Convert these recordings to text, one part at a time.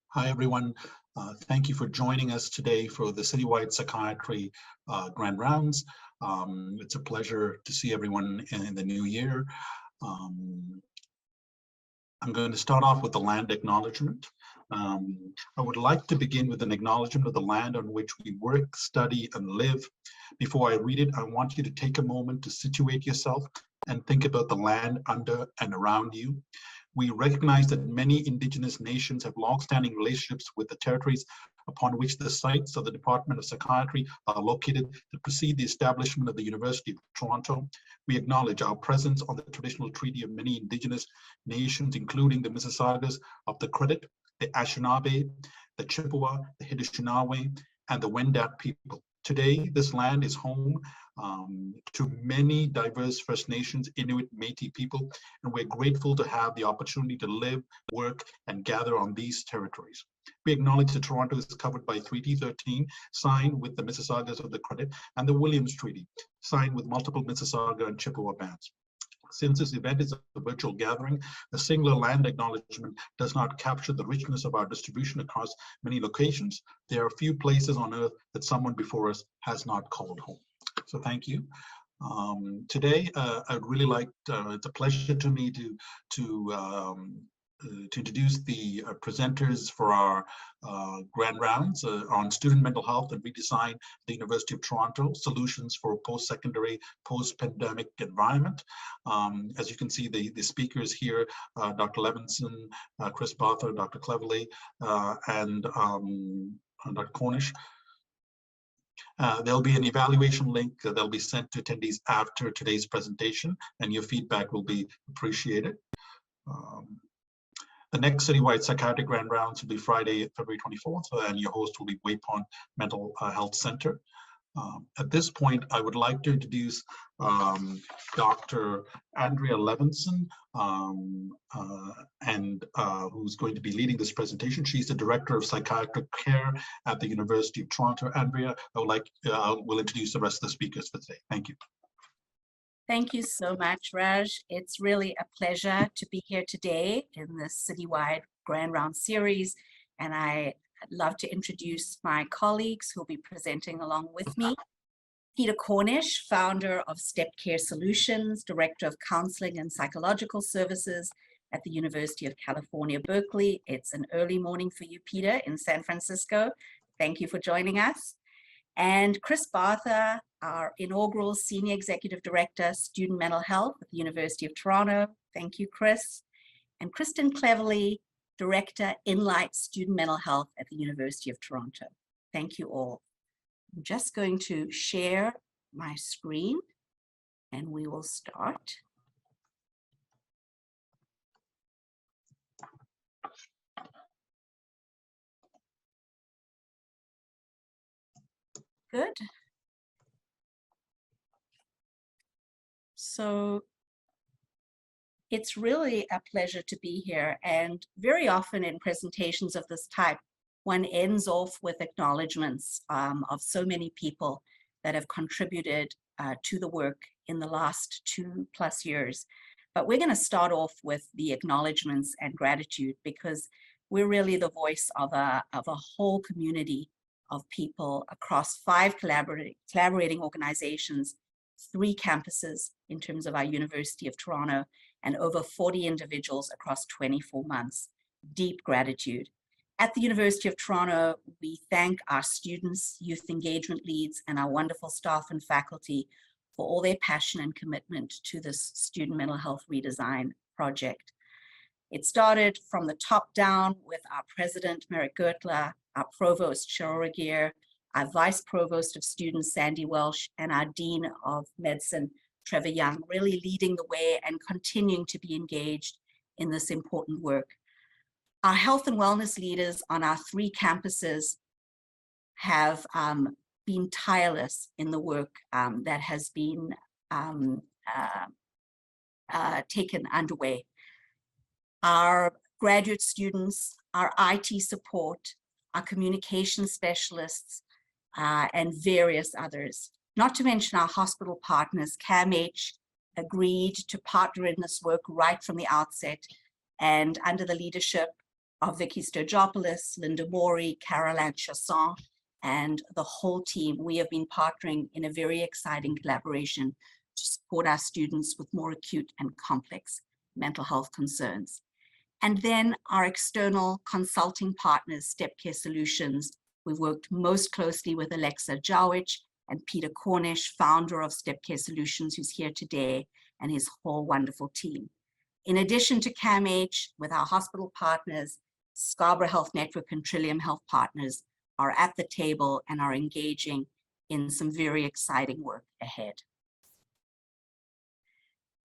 Hi, everyone. Thank you for joining us today for the Citywide Psychiatry Grand Rounds. It's a pleasure to see everyone in the new year. I'm going to start off with the land acknowledgement. I would like to begin with an acknowledgement of the land on which we work, study, and live. Before I read it, I want you to take a moment to situate yourself and think about the land under and around you. We recognize that many Indigenous nations have long-standing relationships with the territories upon which the sites of the Department of Psychiatry are located to precede the establishment of the University of Toronto. We acknowledge our presence on the traditional treaty of many Indigenous nations, including the Mississaugas of the Credit, the Anishinaabe, the Chippewa, the Haudenosaunee, and the Wendat people. Today, this land is home to many diverse First Nations, Inuit, Métis people, and we're grateful to have the opportunity to live, work, and gather on these territories. We acknowledge that Toronto is covered by Treaty 13, signed with the Mississaugas of the Credit, and the Williams Treaty, signed with multiple Mississauga and Chippewa bands. Since this event is a virtual gathering, a singular land acknowledgement does not capture the richness of our distribution across many locations. There are few places on earth that someone before us has not called home. So thank you. Today, I'd really like, it's a pleasure to me to introduce the presenters for our grand rounds on student mental health and redesign the University of Toronto, solutions for a post-secondary, post-pandemic environment. As you can see, the speakers here, Dr. Levinson, Chris Bartha, Dr. Cleverley, and Dr. Cornish. There'll be an evaluation link that'll be sent to attendees after today's presentation, and your feedback will be appreciated. The next Citywide Psychiatric Grand Rounds will be Friday, February 24th, and your host will be Waypoint Mental Health Center. At this point, I would like to introduce Dr. Andrea Levinson, who's going to be leading this presentation. She's the Director of Psychiatric Care at the University of Toronto. Andrea, we'll introduce the rest of the speakers for today. Thank you. Thank you so much, Raj. It's really a pleasure to be here today in this Citywide Grand Round series, and I'd love to introduce my colleagues who will be presenting along with me. Peter Cornish, founder of Step Care Solutions, Director of Counseling and Psychological Services at the University of California, Berkeley. It's an early morning for you, Peter, in San Francisco. Thank you for joining us. And Chris Bartha, our inaugural Senior Executive Director, Student Mental Health at the University of Toronto. Thank you, Chris. And Kristin Cleverley, Director, Inlight Student Mental Health at the University of Toronto. Thank you all. I'm just going to share my screen and we will start. Good. So it's really a pleasure to be here, and very often in presentations of this type, one ends off with acknowledgements of so many people that have contributed to the work in the last 2+ years. But we're going to start off with the acknowledgements and gratitude, because we're really the voice of a whole community of people across 5 collaborating organizations, 3 campuses in terms of our University of Toronto, and over 40 individuals across 24 months. Deep gratitude. At the University of Toronto, we thank our students, youth engagement leads, and our wonderful staff and faculty for all their passion and commitment to this student mental health redesign project. It started from the top down with our president, Merrick Gertler, our provost, Cheryl Regier, our vice provost of students, Sandy Welsh, and our dean of medicine, Trevor Young, really leading the way and continuing to be engaged in this important work. Our health and wellness leaders on our 3 campuses have been tireless in the work that has been taken underway. Our graduate students, our IT support, our communication specialists, and various others. Not to mention our hospital partners. CAMH agreed to partner in this work right from the outset, and under the leadership of Vicky Sturgopoulos, Linda Morey, Caroline Chasson, and the whole team. We have been partnering in a very exciting collaboration to support our students with more acute and complex mental health concerns. And then our external consulting partners, Step Care Solutions. We've worked most closely with Alexa Jowich and Peter Cornish, founder of Step Care Solutions, who's here today, and his whole wonderful team. In addition to CAMH, with our hospital partners, Scarborough Health Network and Trillium Health Partners are at the table and are engaging in some very exciting work ahead.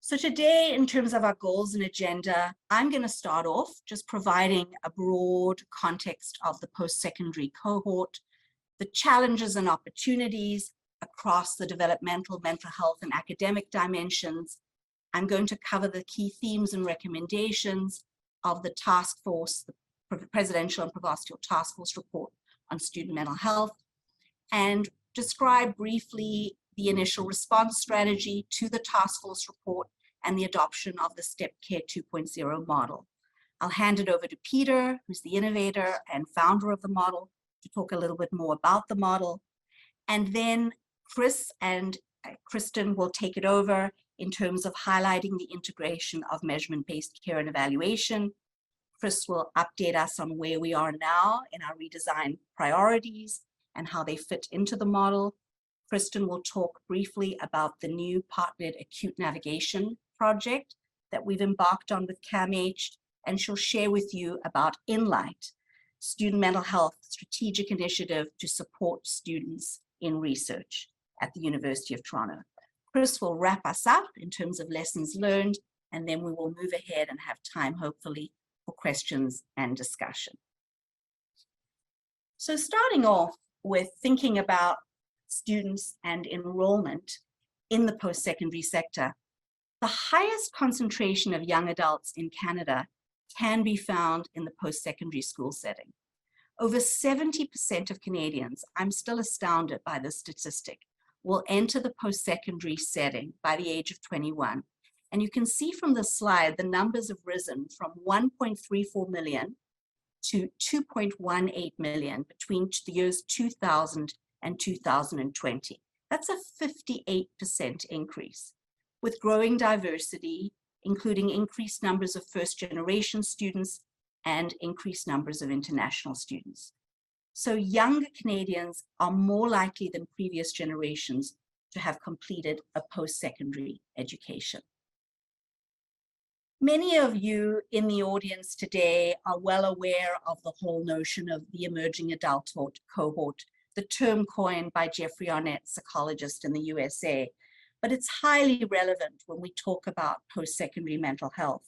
So today, in terms of our goals and agenda, I'm going to start off just providing a broad context of the post-secondary cohort, the challenges and opportunities across the developmental, mental health, and academic dimensions. I'm going to cover the key themes and recommendations of the task force, the Presidential and Provostial Task Force report on student mental health, and describe briefly the initial response strategy to the task force report and the adoption of the Step Care 2.0 model. I'll hand it over to Peter, who's the innovator and founder of the model, to talk a little bit more about the model. And then Chris and Kristin will take it over in terms of highlighting the integration of measurement-based care and evaluation. Chris will update us on where we are now in our redesign priorities and how they fit into the model. Kristin will talk briefly about the new partnered acute navigation project that we've embarked on with CAMH, and she'll share with you about InLight, Student Mental Health Strategic Initiative to support students in research at the University of Toronto. Chris will wrap us up in terms of lessons learned, and then we will move ahead and have time, hopefully, for questions and discussion. So starting off with thinking about students and enrollment in the post-secondary sector, the highest concentration of young adults in Canada can be found in the post-secondary school setting. Over 70% of Canadians, I'm still astounded by this statistic, will enter the post-secondary setting by the age of 21. And you can see from the slide, the numbers have risen from 1.34 million to 2.18 million between the years 2000 and 2020. That's a 58% increase, with growing diversity, including increased numbers of first-generation students and increased numbers of international students. So younger Canadians are more likely than previous generations to have completed a post-secondary education. Many of you in the audience today are well aware of the whole notion of the emerging adulthood cohort, the term coined by Jeffrey Arnett, psychologist in the USA, but it's highly relevant when we talk about post-secondary mental health.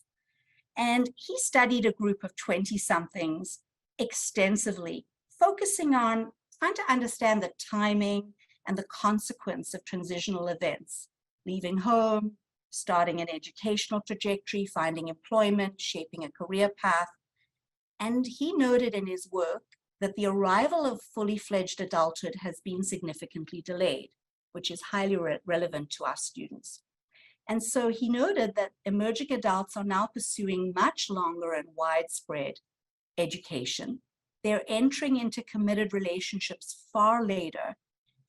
And he studied a group of 20-somethings extensively, focusing on trying to understand the timing and the consequence of transitional events, leaving home, starting an educational trajectory, finding employment, shaping a career path. And he noted in his work that the arrival of fully fledged adulthood has been significantly delayed, which is highly relevant to our students. And so he noted that emerging adults are now pursuing much longer and widespread education. They're entering into committed relationships far later,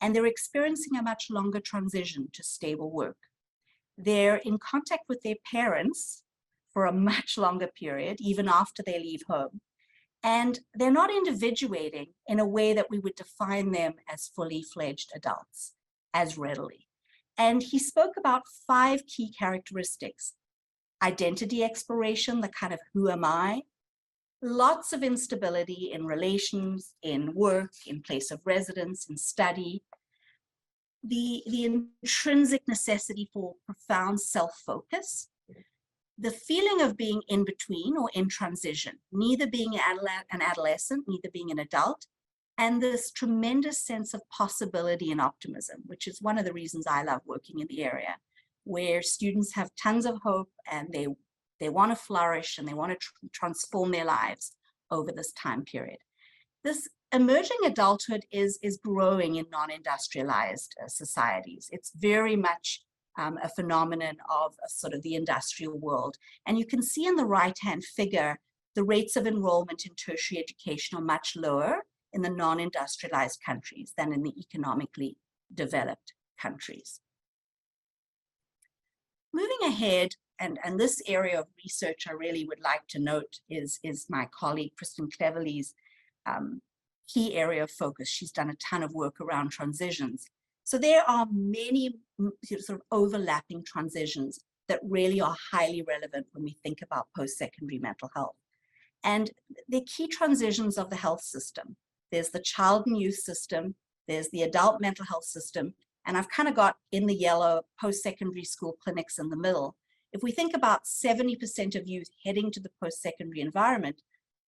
and they're experiencing a much longer transition to stable work. They're in contact with their parents for a much longer period, even after they leave home. And they're not individuating in a way that we would define them as fully fledged adults as readily. And he spoke about 5 key characteristics: identity exploration, the kind of who am I, lots of instability in relations, in work, in place of residence, in study, the intrinsic necessity for profound self-focus, the feeling of being in between or in transition, neither being an adolescent, neither being an adult, and this tremendous sense of possibility and optimism, which is one of the reasons I love working in the area, where students have tons of hope and they want to flourish and they want to transform their lives over this time period. This emerging adulthood is growing in non-industrialized societies. It's very much a phenomenon of sort of the industrial world. And you can see in the right-hand figure the rates of enrollment in tertiary education are much lower in the non-industrialized countries than in the economically developed countries. Moving ahead, and this area of research I really would like to note is my colleague Kristin Cleverley's key area of focus. She's done a ton of work around transitions. So there are many sort of overlapping transitions that really are highly relevant when we think about post-secondary mental health. And the key transitions of the health system. There's the child and youth system, there's the adult mental health system, and I've kind of got in the yellow post-secondary school clinics in the middle. If we think about 70% of youth heading to the post-secondary environment,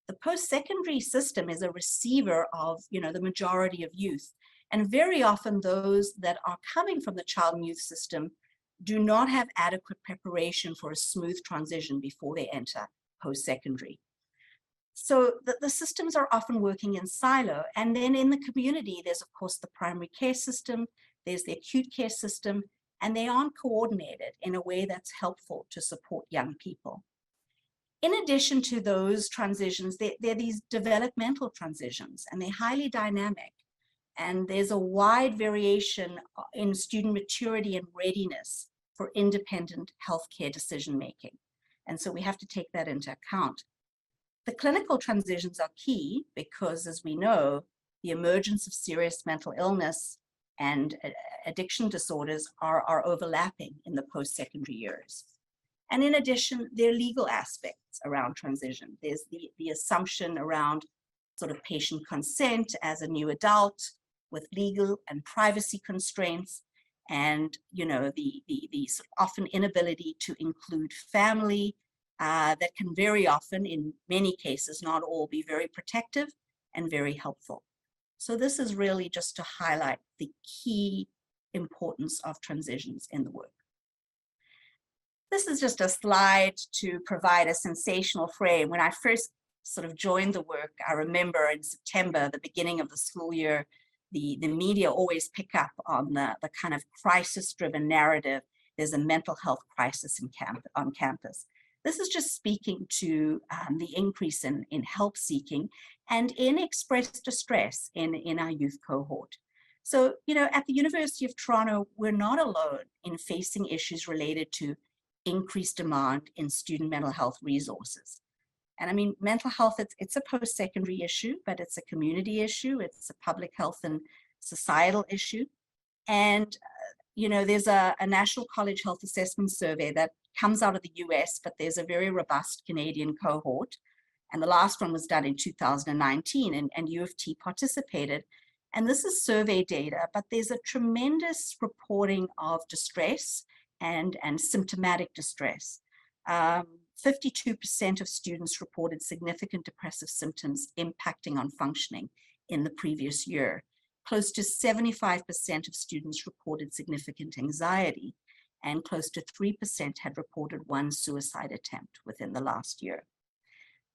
the post-secondary system is a receiver of, the majority of youth. And very often those that are coming from the child and youth system do not have adequate preparation for a smooth transition before they enter post-secondary. So the systems are often working in silo. And then in the community, there's of course the primary care system, there's the acute care system, and they aren't coordinated in a way that's helpful to support young people. In addition to those transitions, there are these developmental transitions, and they're highly dynamic. And there's a wide variation in student maturity and readiness for independent healthcare decision-making. And so we have to take that into account. The clinical transitions are key because, as we know, the emergence of serious mental illness and addiction disorders are overlapping in the post-secondary years. And in addition, there are legal aspects around transition. There's the assumption around sort of patient consent as a new adult with legal and privacy constraints, and the sort of often inability to include family that can very often, in many cases, not all, be very protective and very helpful. So this is really just to highlight the key importance of transitions in the work. This is just a slide to provide a sensational frame. When I first sort of joined the work, I remember in September, the beginning of the school year, the media always pick up on the kind of crisis-driven narrative. There's a mental health crisis on campus. This is just speaking to the increase in help seeking and in expressed distress in our youth cohort. So, at the University of Toronto, we're not alone in facing issues related to increased demand in student mental health resources. And I mean, mental health, it's a post-secondary issue, but it's a community issue. It's a public health and societal issue. And, there's a National College Health Assessment Survey that comes out of the US, but there's a very robust Canadian cohort. And the last one was done in 2019, and U of T participated. And this is survey data, but there's a tremendous reporting of distress and symptomatic distress. 52% of students reported significant depressive symptoms impacting on functioning in the previous year. Close to 75% of students reported significant anxiety, and close to 3% had reported one suicide attempt within the last year.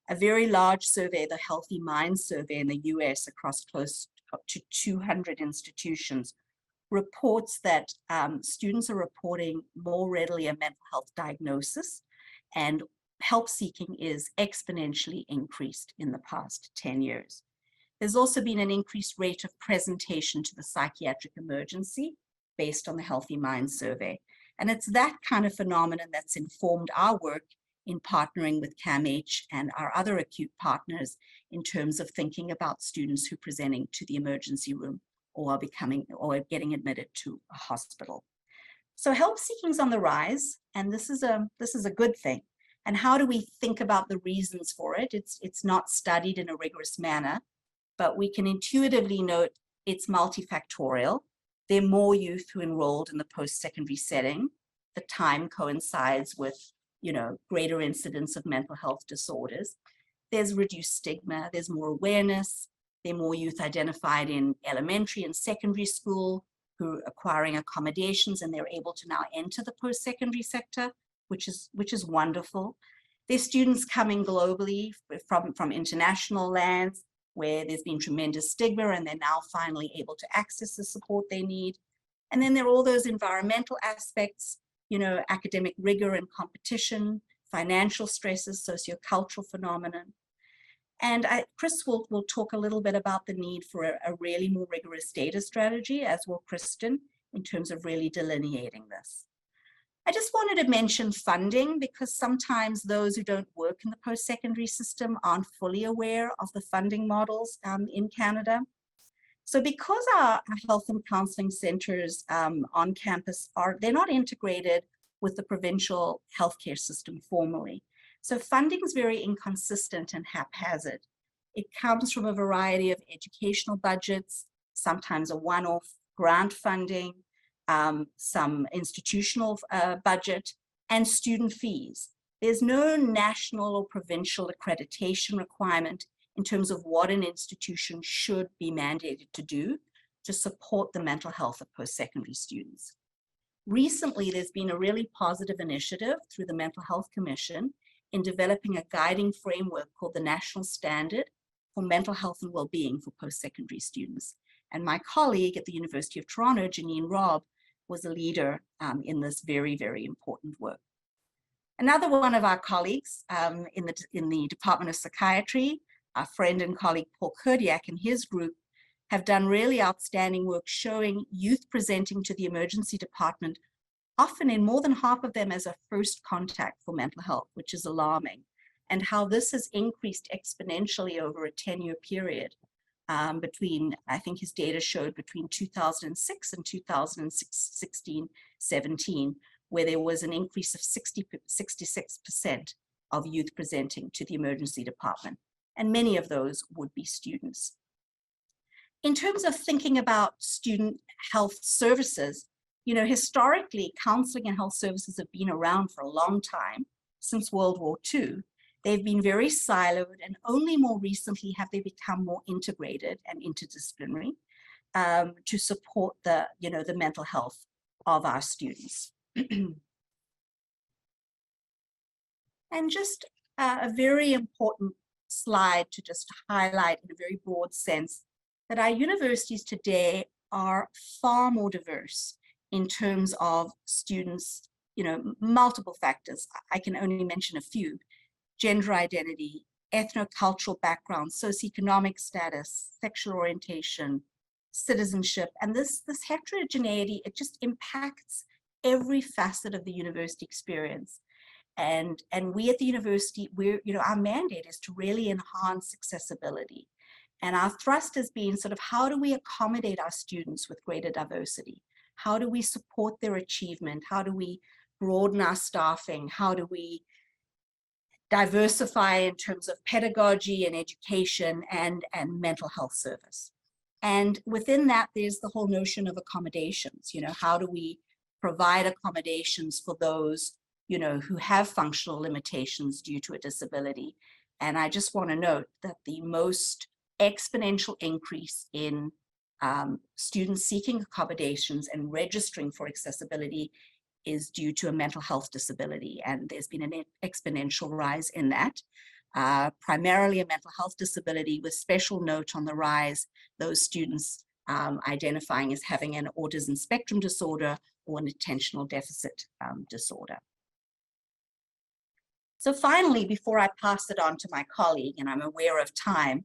A very large survey, the Healthy Minds Survey in the US across close to 200 institutions, reports that students are reporting more readily a mental health diagnosis, and help seeking is exponentially increased in the past 10 years. There's also been an increased rate of presentation to the psychiatric emergency based on the Healthy Minds Survey. And it's that kind of phenomenon that's informed our work in partnering with CAMH and our other acute partners in terms of thinking about students who are presenting to the emergency room or getting admitted to a hospital. So help seeking is on the rise, and this is a good thing. And how do we think about the reasons for it? It's not studied in a rigorous manner, but we can intuitively note it's multifactorial. There are more youth who enrolled in the post-secondary setting. The time coincides with, greater incidence of mental health disorders. There's reduced stigma, there's more awareness, there are more youth identified in elementary and secondary school who are acquiring accommodations, and they're able to now enter the post-secondary sector, which is wonderful. There's students coming globally from international lands where there's been tremendous stigma, and they're now finally able to access the support they need. And then there are all those environmental aspects, academic rigor and competition, financial stresses, sociocultural phenomenon, And Chris will talk a little bit about the need for a really more rigorous data strategy, as will Kristin, in terms of really delineating this. I just wanted to mention funding, because sometimes those who don't work in the post-secondary system aren't fully aware of the funding models in Canada. So because our health and counseling centers on campus they're not integrated with the provincial healthcare system formally. So funding is very inconsistent and haphazard. It comes from a variety of educational budgets, sometimes a one-off grant funding, some institutional budget, and student fees. There's no national or provincial accreditation requirement in terms of what an institution should be mandated to do to support the mental health of post-secondary students. Recently, there's been a really positive initiative through the Mental Health Commission in developing a guiding framework called the National Standard for Mental Health and Wellbeing for Post-Secondary Students. And my colleague at the University of Toronto, Janine Robb, was a leader in this very, very important work. Another one of our colleagues in the Department of Psychiatry, our friend and colleague Paul Kurdiak and his group, have done really outstanding work showing youth presenting to the emergency department, often in more than half of them as a first contact for mental health, which is alarming, and how this has increased exponentially over a 10-year period between, I think his data showed between 2006 and 2016-17, where there was an increase of 66% of youth presenting to the emergency department, and many of those would be students. In terms of thinking about student health services, you know, historically, counseling and health services have been around for a long time, since World War II. They've been very siloed, and only more recently have they become more integrated and interdisciplinary to support the mental health of our students. And just a very important slide to just highlight in a very broad sense that our universities today are far more diverse in terms of students, you know, multiple factors. I can only mention a few: gender identity, ethnocultural background, socioeconomic status, sexual orientation, citizenship. And this heterogeneity, it just impacts every facet of the university experience. And we at the university, our mandate is to really enhance accessibility. And our thrust has been sort of, how do we accommodate our students with greater diversity? How do we support their achievement? How do we broaden our staffing? How do we diversify in terms of pedagogy and education and mental health service? And within that, there's the whole notion of accommodations. You know, how do we provide accommodations for those, you know, who have functional limitations due to a disability? And I just want to note that the most exponential increase in students seeking accommodations and registering for accessibility is due to a mental health disability. And there's been an exponential rise in that. Primarily a mental health disability, with special note on the rise, those students identifying as having an autism spectrum disorder or an attentional deficit disorder. So finally, before I pass it on to my colleague, and I'm aware of time,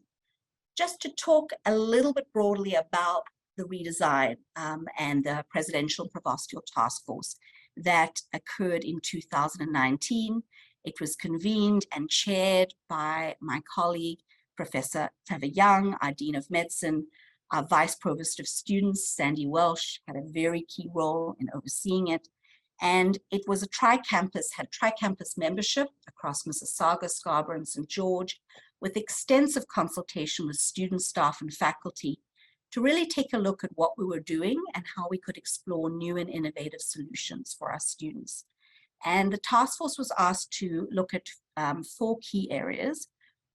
just to talk a little bit broadly about the redesign and the Presidential and Provostial Task Force that occurred in 2019. It was convened and chaired by my colleague, Professor Trevor Young, our Dean of Medicine. Our Vice Provost of Students, Sandy Welsh, had a very key role in overseeing it. And it was had tri-campus membership across Mississauga, Scarborough, and St. George, with extensive consultation with students, staff, and faculty to really take a look at what we were doing and how we could explore new and innovative solutions for our students. And the task force was asked to look at 4 key areas: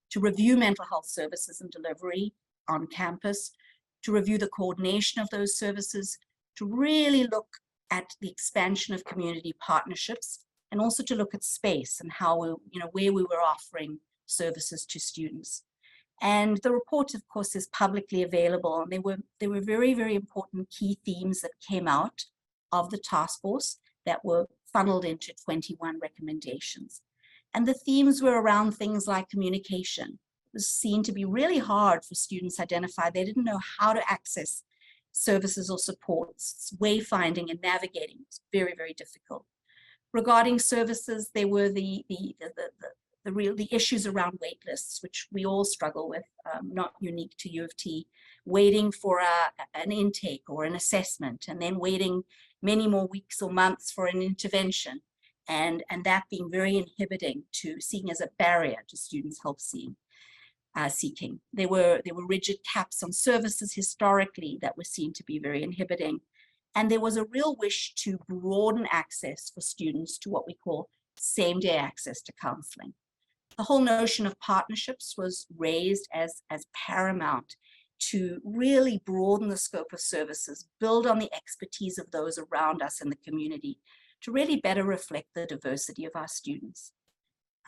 to review mental health services and delivery on campus, to review the coordination of those services, to really look at the expansion of community partnerships, and also to look at space and how where we were offering services to students. And the report, of course, is publicly available, and there were very, very important key themes that came out of the task force that were funneled into 21 recommendations. And the themes were around things like communication, was seen to be really hard for students to identify. They didn't know how to access services or supports. Wayfinding and navigating was very, very difficult. Regarding services, there were the issues around wait lists, which we all struggle with, not unique to U of T, waiting for an intake or an assessment, and then waiting many more weeks or months for an intervention, and that being very inhibiting to seeing as a barrier to students' help seeking. There were rigid caps on services historically that were seen to be very inhibiting. And there was a real wish to broaden access for students to what we call same-day access to counseling. The whole notion of partnerships was raised as paramount to really broaden the scope of services, build on the expertise of those around us in the community to really better reflect the diversity of our students.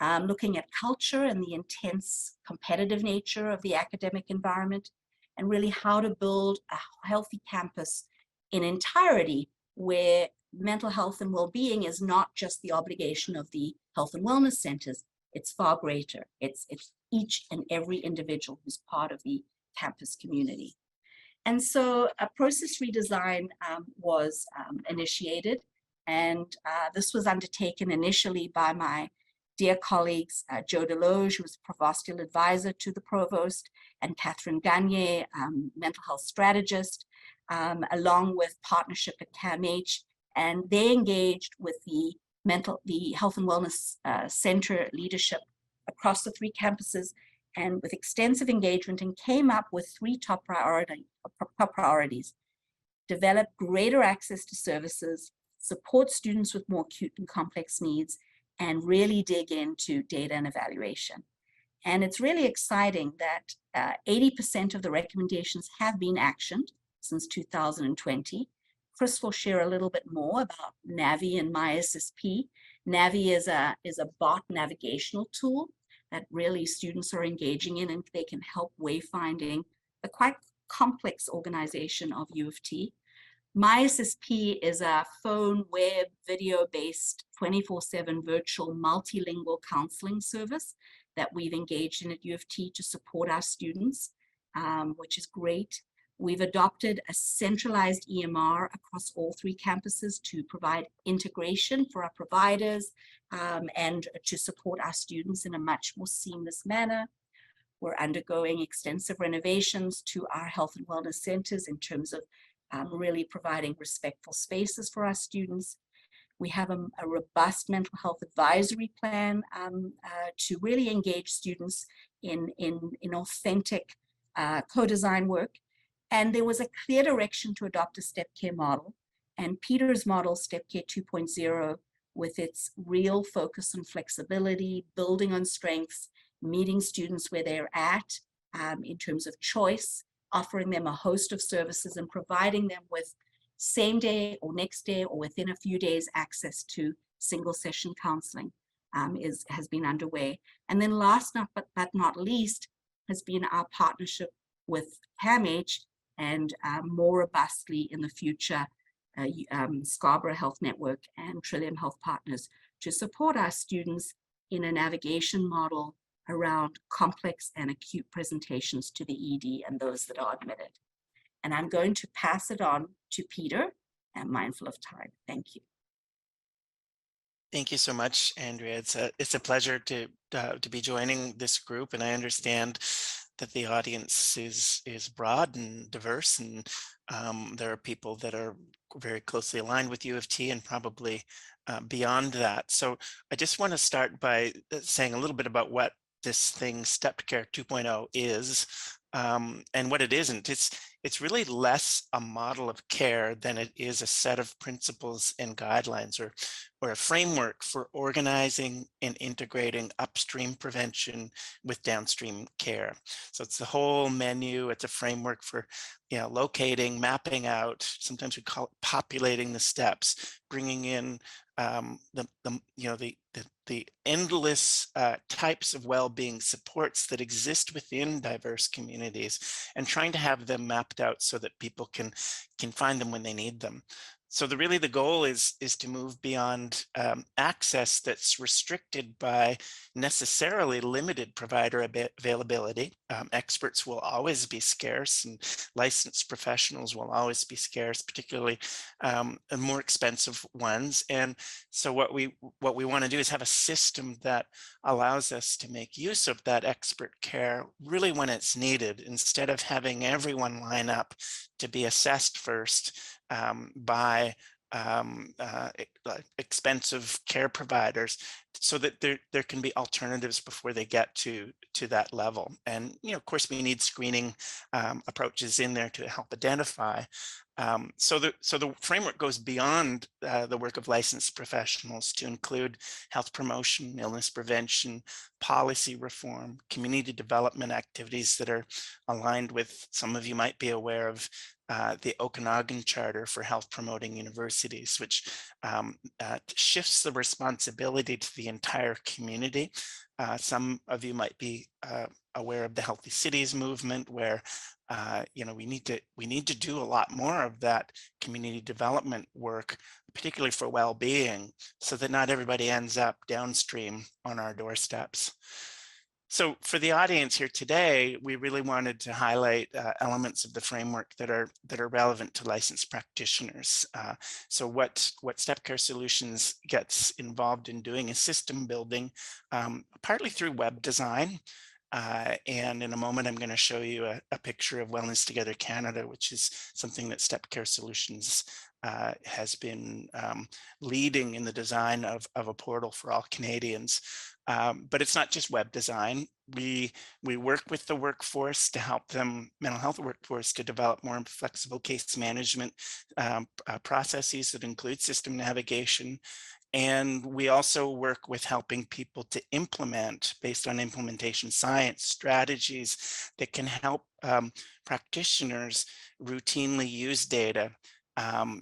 Looking at culture and the intense competitive nature of the academic environment, and really how to build a healthy campus in entirety where mental health and well-being is not just the obligation of the health and wellness centers, it's far greater. It's each and every individual who's part of the campus community. And so a process redesign was initiated, and this was undertaken initially by my dear colleagues, Joe Deloge, who was Provostial Advisor to the Provost, and Catherine Gagne, mental health strategist, along with partnership at CAMH, and they engaged with the Health and Wellness Center leadership across the 3 campuses, and with extensive engagement, and came up with 3 top priorities: develop greater access to services, support students with more acute and complex needs, and really dig into data and evaluation. And it's really exciting that 80% of the recommendations have been actioned since 2020. Chris will share a little bit more about Navi and MySSP. Navi is a bot navigational tool that really students are engaging in, and they can help wayfinding the quite complex organization of U of T. MySSP is a phone, web, video-based 24/7 virtual multilingual counseling service that we've engaged in at U of T to support our students, which is great. We've adopted a centralized EMR across all 3 campuses to provide integration for our providers and to support our students in a much more seamless manner. We're undergoing extensive renovations to our health and wellness centers in terms of really providing respectful spaces for our students. We have a robust mental health advisory plan to really engage students in authentic co-design work. And there was a clear direction to adopt a step care model. And Peter's model, Step Care 2.0, with its real focus on flexibility, building on strengths, meeting students where they're at in terms of choice, offering them a host of services and providing them with same day or next day or within a few days access to single session counseling has been underway. And then last but not least has been our partnership with CAMH, and more robustly in the future, Scarborough Health Network and Trillium Health Partners to support our students in a navigation model around complex and acute presentations to the ED and those that are admitted. And I'm going to pass it on to Peter. I'm mindful of time. Thank you. Thank you so much, Andrea. It's a pleasure to be joining this group, and I understand that the audience is broad and diverse, and there are people that are very closely aligned with U of T and probably beyond that. So I just want to start by saying a little bit about what this thing, Step Care 2.0, is and what it isn't. It's really less a model of care than it is a set of principles and guidelines, or a framework for organizing and integrating upstream prevention with downstream care. So it's the whole menu. It's a framework for locating, mapping out, sometimes we call it populating the steps, bringing in the endless types of well-being supports that exist within diverse communities, and trying to have them mapped out so that people can find them when they need them. So really the goal is to move beyond access that's restricted by necessarily limited provider availability. Experts will always be scarce, and licensed professionals will always be scarce, particularly more expensive ones. And so what we want to do is have a system that allows us to make use of that expert care really when it's needed, instead of having everyone line up to be assessed first by expensive care providers, so that there can be alternatives before they get to that level. And of course, we need screening approaches in there to help identify. So the framework goes beyond the work of licensed professionals to include health promotion, illness prevention, policy reform, community development activities that are aligned with, some of you might be aware of, the Okanagan Charter for Health Promoting Universities, which shifts the responsibility to the entire community. Some of you might be aware of the Healthy Cities movement, where we need to do a lot more of that community development work, particularly for well-being, so that not everybody ends up downstream on our doorsteps. So for the audience here today, we really wanted to highlight elements of the framework that are relevant to licensed practitioners. So what Step Care Solutions gets involved in doing is system building, partly through web design. And in a moment, I'm going to show you a picture of Wellness Together Canada, which is something that Step Care Solutions has been leading in the design of a portal for all Canadians. But it's not just web design. We work with the workforce to help them, mental health workforce, to develop more flexible case management processes that include system navigation. And we also work with helping people to implement, based on implementation science, strategies that can help practitioners routinely use data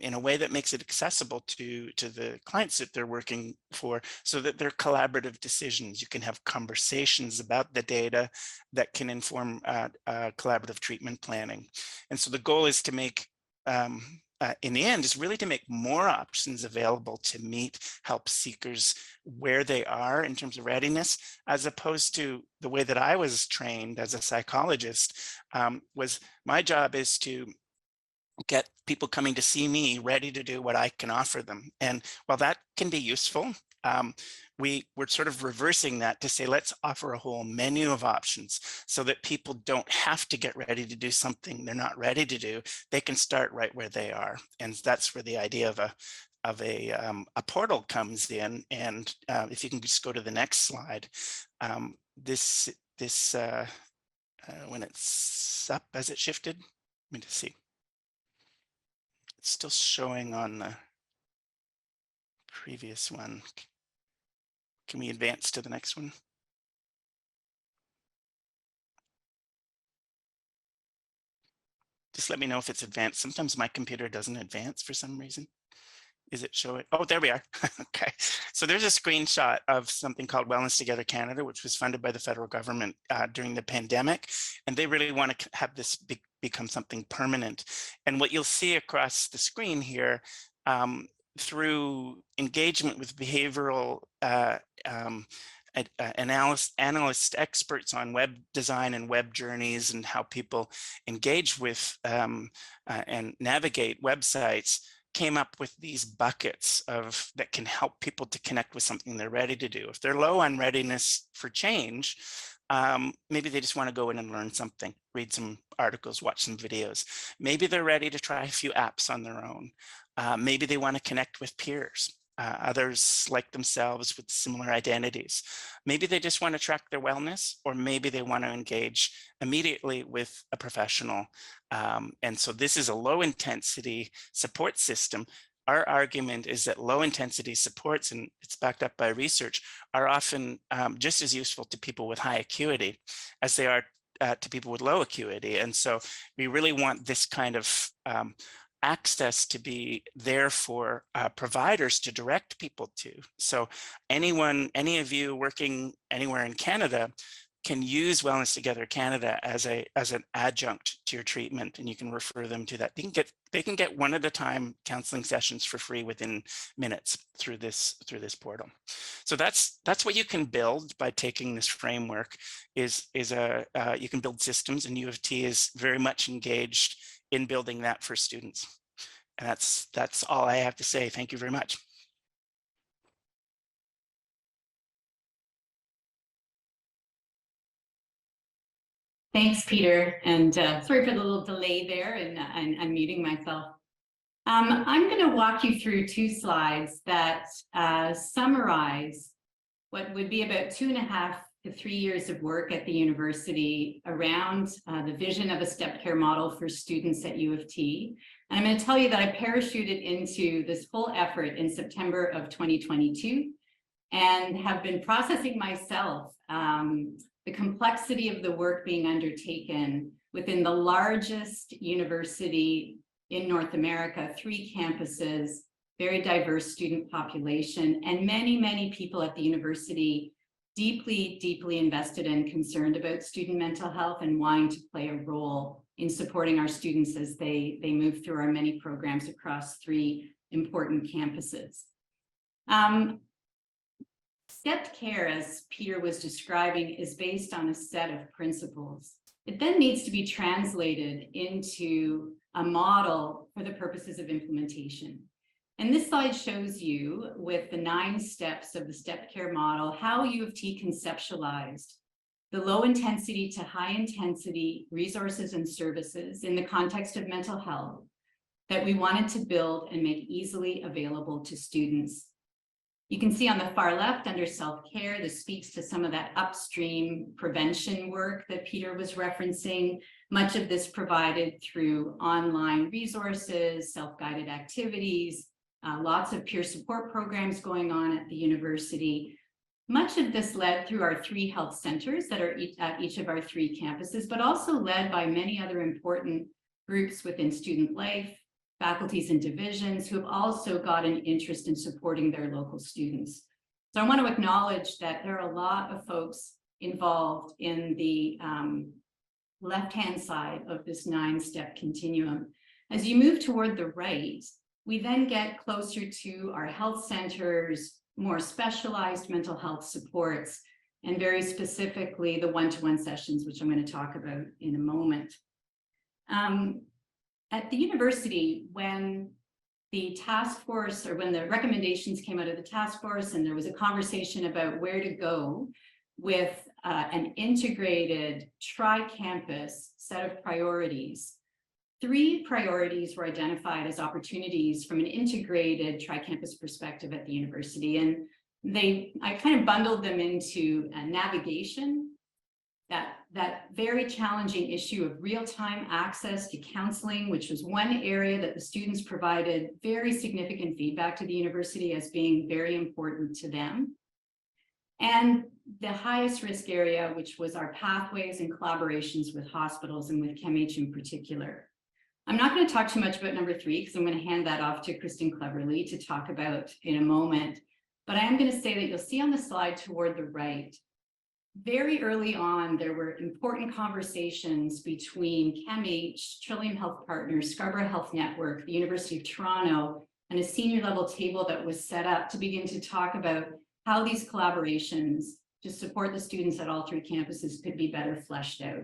in a way that makes it accessible to the clients that they're working for, so that they're collaborative decisions. You can have conversations about the data that can inform collaborative treatment planning. And so the goal is to make, in the end, is really to make more options available to meet help seekers where they are in terms of readiness, as opposed to the way that I was trained as a psychologist. Was my job is to get people coming to see me ready to do what I can offer them. And while that can be useful, we're sort of reversing that to say, let's offer a whole menu of options so that people don't have to get ready to do something they're not ready to do. They can start right where they are. And that's where the idea of a portal comes in. And if you can just go to the next slide, this when it's up, has it shifted? Let me just see. It's still showing on the previous one. Can we advance to the next one? Just let me know if it's advanced. Sometimes my computer doesn't advance for some reason. Is it showing? Oh, there we are. Okay. So there's a screenshot of something called Wellness Together Canada, which was funded by the federal government during the pandemic. And they really want to have this become something permanent. And what you'll see across the screen here, through engagement with behavioral analyst experts on web design and web journeys and how people engage with and navigate websites, came up with these buckets that can help people to connect with something they're ready to do. If they're low on readiness for change, maybe they just want to go in and learn something, read some articles, watch some videos. Maybe they're ready to try a few apps on their own. Maybe they want to connect with peers, others like themselves with similar identities. Maybe they just want to track their wellness, or maybe they want to engage immediately with a professional. And so this is a low intensity support system. Our argument is that low intensity supports, and it's backed up by research, are often just as useful to people with high acuity as they are to people with low acuity. And so we really want this kind of access to be there for providers to direct people to. So any of you working anywhere in Canada can use Wellness Together Canada as an adjunct to your treatment, and you can refer them to that. They can get one at a time counseling sessions for free within minutes through this portal. So that's what you can build by taking this framework. You can build systems, and U of T is very much engaged in building that for students. And that's all I have to say. Thank you very much. Thanks, Peter, and sorry for the little delay there, and I'm muting myself. I'm going to walk you through 2 slides that summarize what would be about 2.5 to 3 years of work at the university around the vision of a step care model for students at U of T. And I'm going to tell you that I parachuted into this full effort in September of 2022 and have been processing myself the complexity of the work being undertaken within the largest university in North America, 3 campuses, very diverse student population, and many, many people at the university deeply, deeply invested and concerned about student mental health and wanting to play a role in supporting our students as they move through our many programs across 3 important campuses. Stepped care, as Peter was describing, is based on a set of principles. It then needs to be translated into a model for the purposes of implementation. And this slide shows you, with the 9 steps of the stepped care model, how U of T conceptualized the low intensity to high intensity resources and services in the context of mental health that we wanted to build and make easily available to students. You can see on the far left under self-care, this speaks to some of that upstream prevention work that Peter was referencing. Much of this provided through online resources, self-guided activities, lots of peer support programs going on at the university. Much of this led through our 3 health centers that are at each of our 3 campuses, but also led by many other important groups within student life, faculties and divisions who have also got an interest in supporting their local students. So I want to acknowledge that there are a lot of folks involved in the left-hand side of this 9-step continuum. As you move toward the right, we then get closer to our health centers, more specialized mental health supports, and very specifically the one-to-one sessions, which I'm going to talk about in a moment. At the university, when the task force, or when the recommendations came out of the task force and there was a conversation about where to go with an integrated tri-campus set of priorities, 3 priorities were identified as opportunities from an integrated tri-campus perspective at the university. And I kind of bundled them into navigation, that very challenging issue of real-time access to counseling, which was one area that the students provided very significant feedback to the university as being very important to them. And the highest risk area, which was our pathways and collaborations with hospitals and with CAMH in particular. I'm not going to talk too much about number 3 because I'm going to hand that off to Kristin Cleverley to talk about in a moment. But I am going to say that you'll see on the slide toward the right, very early on, there were important conversations between CAMH, Trillium Health Partners, Scarborough Health Network, the University of Toronto, and a senior level table that was set up to begin to talk about how these collaborations to support the students at all 3 campuses could be better fleshed out.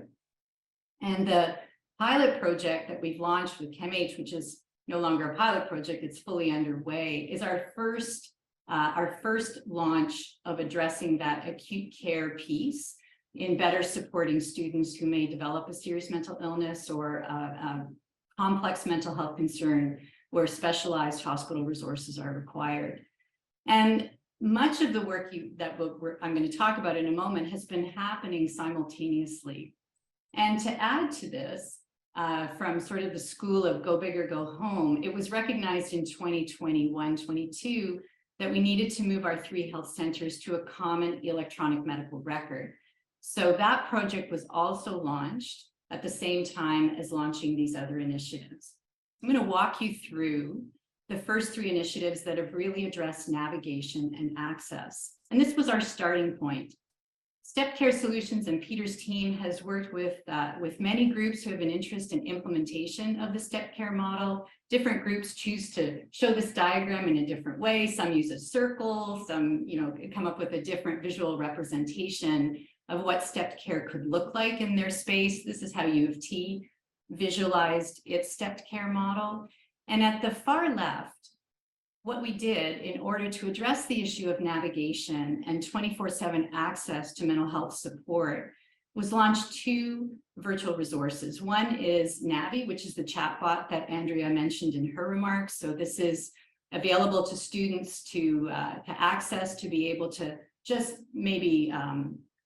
And the pilot project that we've launched with CAMH, which is no longer a pilot project, it's fully underway, is our first launch of addressing that acute care piece in better supporting students who may develop a serious mental illness or a complex mental health concern where specialized hospital resources are required. And much of the work I'm going to talk about in a moment has been happening simultaneously. And to add to this, from sort of the school of go big or go home, it was recognized in 2021-22 that we needed to move our 3 health centers to a common electronic medical record. So that project was also launched at the same time as launching these other initiatives. I'm going to walk you through the first 3 initiatives that have really addressed navigation and access. And this was our starting point. Step Care Solutions and Peter's team has worked with many groups who have an interest in implementation of the step care model. Different groups choose to show this diagram in a different way. Some use a circle, some come up with a different visual representation of what stepped care could look like in their space. This is how U of T visualized its stepped care model. And at the far left, what we did in order to address the issue of navigation and 24/7 access to mental health support was launch 2 virtual resources. One is Navi, which is the chatbot that Andrea mentioned in her remarks. So this is available to students to access, to be able to just maybe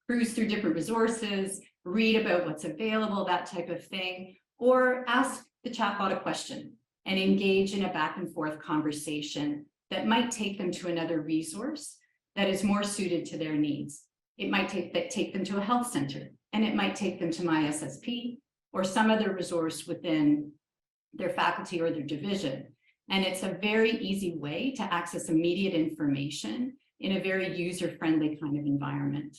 cruise through different resources, read about what's available, that type of thing, or ask the chatbot a question and engage in a back and forth conversation that might take them to another resource that is more suited to their needs. It might take them to a health center, and it might take them to My SSP or some other resource within their faculty or their division. And it's a very easy way to access immediate information in a very user-friendly kind of environment.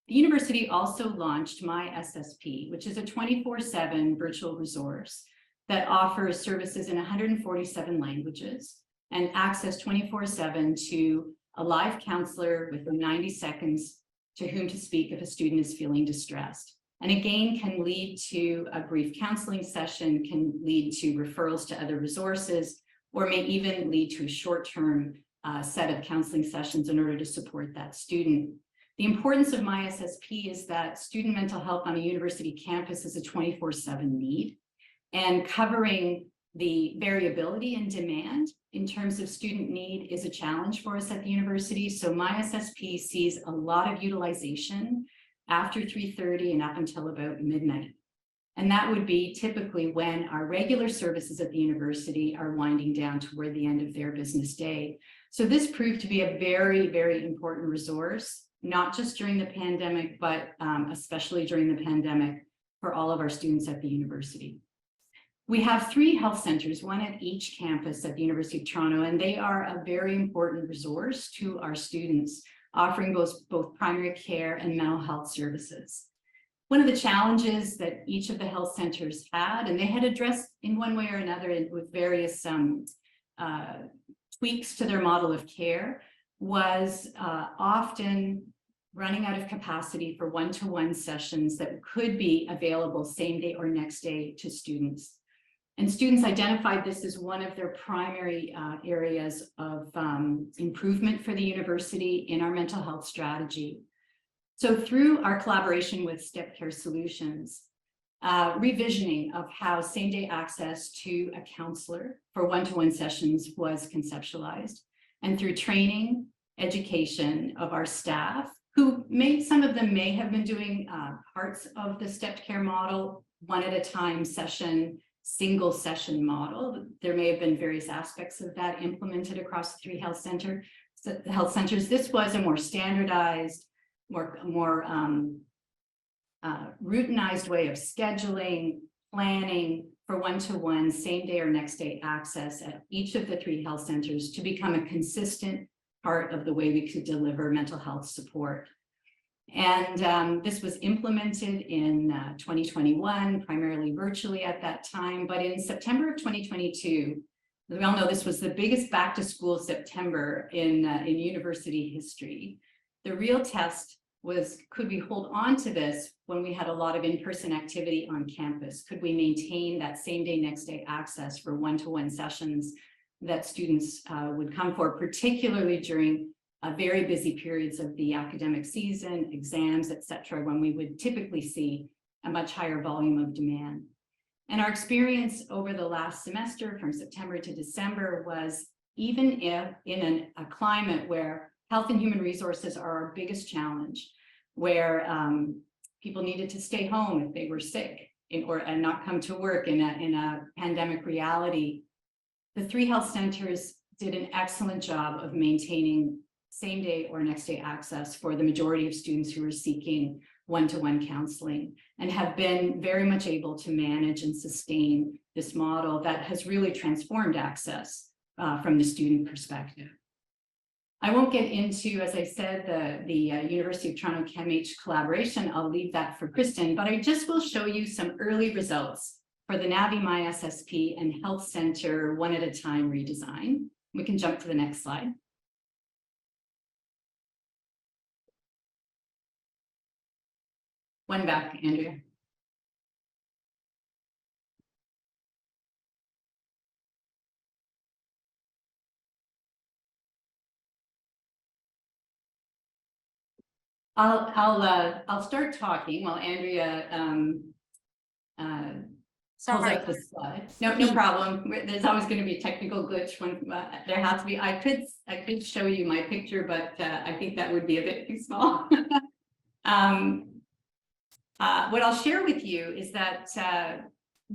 The university also launched My SSP, which is a 24/7 virtual resource that offers services in 147 languages and access 24/7 to a live counselor within 90 seconds to whom to speak if a student is feeling distressed. And again, can lead to a brief counseling session, can lead to referrals to other resources, or may even lead to a short-term set of counseling sessions in order to support that student. The importance of My SSP is that student mental health on a university campus is a 24/7 need, and covering the variability in demand in terms of student need is a challenge for us at the university. So My SSP sees a lot of utilization after 3:30 and up until about midnight. And that would be typically when our regular services at the university are winding down toward the end of their business day. So this proved to be a very, very important resource, not just during the pandemic, but especially during the pandemic for all of our students at the university. We have 3 health centers, one at each campus at the University of Toronto, and they are a very important resource to our students, offering both primary care and mental health services. One of the challenges that each of the health centers had, and they had addressed in one way or another with various tweaks to their model of care, was often running out of capacity for one-to-one sessions that could be available same day or next day to students. And students identified this as one of their primary areas of improvement for the university in our mental health strategy. So through our collaboration with Step Care Solutions, revisioning of how same-day access to a counselor for one-to-one sessions was conceptualized, and through training, education of our staff, who some of them may have been doing parts of the stepped care model, one at a time session, single session model. There may have been various aspects of that implemented across the 3 health centers. This was a more standardized, more routinized way of scheduling, planning for one-to-one, same day or next day access at each of the 3 health centers to become a consistent part of the way we could deliver mental health support. And this was implemented in 2021, primarily virtually at that time. But in September of 2022, we all know this was the biggest back to school September in university history. The real test was, could we hold on to this when we had a lot of in-person activity on campus? Could we maintain that same day, next day access for one-to-one sessions that students would come for, particularly during very busy periods of the academic season, exams, et cetera, when we would typically see a much higher volume of demand. And our experience over the last semester from September to December was, even if in a climate where health and human resources are our biggest challenge, where people needed to stay home if they were sick and not come to work in a pandemic reality, the 3 health centers did an excellent job of maintaining same day or next day access for the majority of students who are seeking one-to-one counseling, and have been very much able to manage and sustain this model that has really transformed access from the student perspective. I won't get into, as I said, the University of Toronto CAMH collaboration. I'll leave that for Kristin, but I just will show you some early results for the Navi MySSP and Health Center one at a time redesign. We can jump to the next slide. One back, Andrea. I'll start talking while Andrea pulls Sorry. up the slide. No problem. There's always going to be a technical glitch when there has to be. I could show you my picture, but I think that would be a bit too small. What I'll share with you is that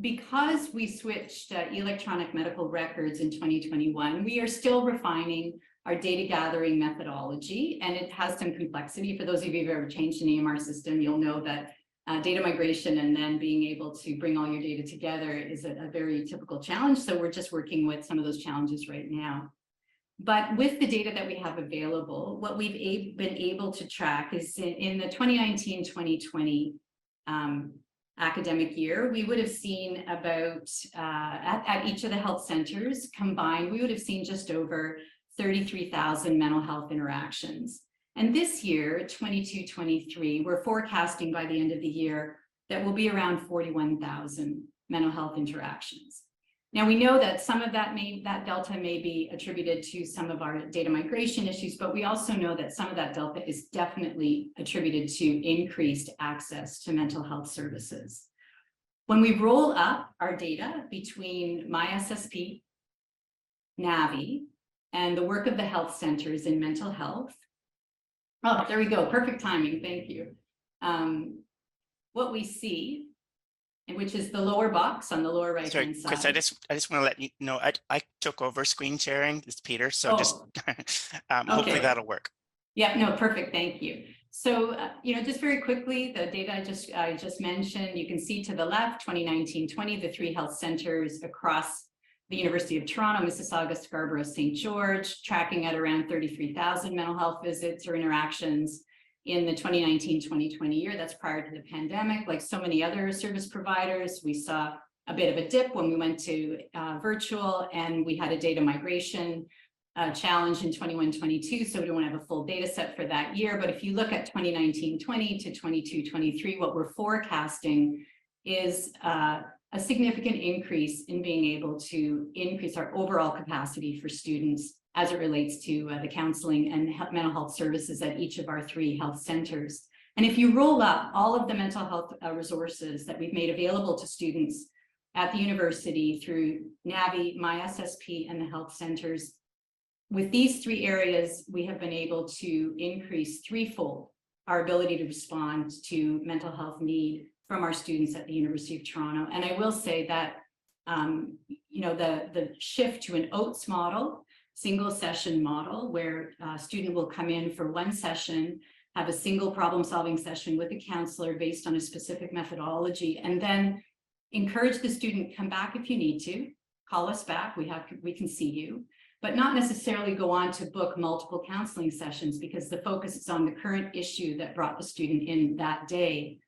because we switched electronic medical records in 2021, we are still refining our data gathering methodology, and it has some complexity. For those of you who've ever changed an EMR system, you'll know that data migration and then being able to bring all your data together is a very typical challenge. So we're just working with some of those challenges right now. But with the data that we have available, what we've been able to track is in the 2019-2020 academic year, we would have seen about, at each of the health centers combined, we would have seen just over 33,000 mental health interactions. And this year, 22-23, we're forecasting by the end of the year that will be around 41,000 mental health interactions. Now we know that some of that delta may be attributed to some of our data migration issues, but we also know that some of that delta is definitely attributed to increased access to mental health services. When we roll up our data between MySSP, Navi, and the work of the health centers in mental health, oh, there we go, perfect timing, thank you. What we see, and which is the lower box on the lower right hand side. Chris, I just want to let you know I took over screen sharing. It's Peter, so just hopefully that'll work. Yeah, no, perfect. Thank you. So just very quickly, the data I just mentioned, you can see to the left, 2019-20, the 3 health centers across the University of Toronto, Mississauga, Scarborough, St. George, tracking at around 33,000 mental health visits or interactions in the 2019-2020 year. That's prior to the pandemic. Like so many other service providers, we saw a bit of a dip when we went to virtual, and we had a data migration challenge in 21-22, so we don't have a full data set for that year. But if you look at 2019-20 to 22-23, what we're forecasting is a significant increase in being able to increase our overall capacity for students as it relates to the counseling and mental health services at each of our 3 health centers. And if you roll up all of the mental health resources that we've made available to students at the university through Navi, MySSP, and the health centers, with these 3 areas, we have been able to increase 3-fold our ability to respond to mental health need from our students at the University of Toronto. And I will say that, the shift to an OATS model, single session model, where a student will come in for 1 session, have a single problem solving session with a counselor based on a specific methodology, and then encourage the student, come back if you need to, call us back, we can see you, but not necessarily go on to book multiple counseling sessions because the focus is on the current issue that brought the student in that day.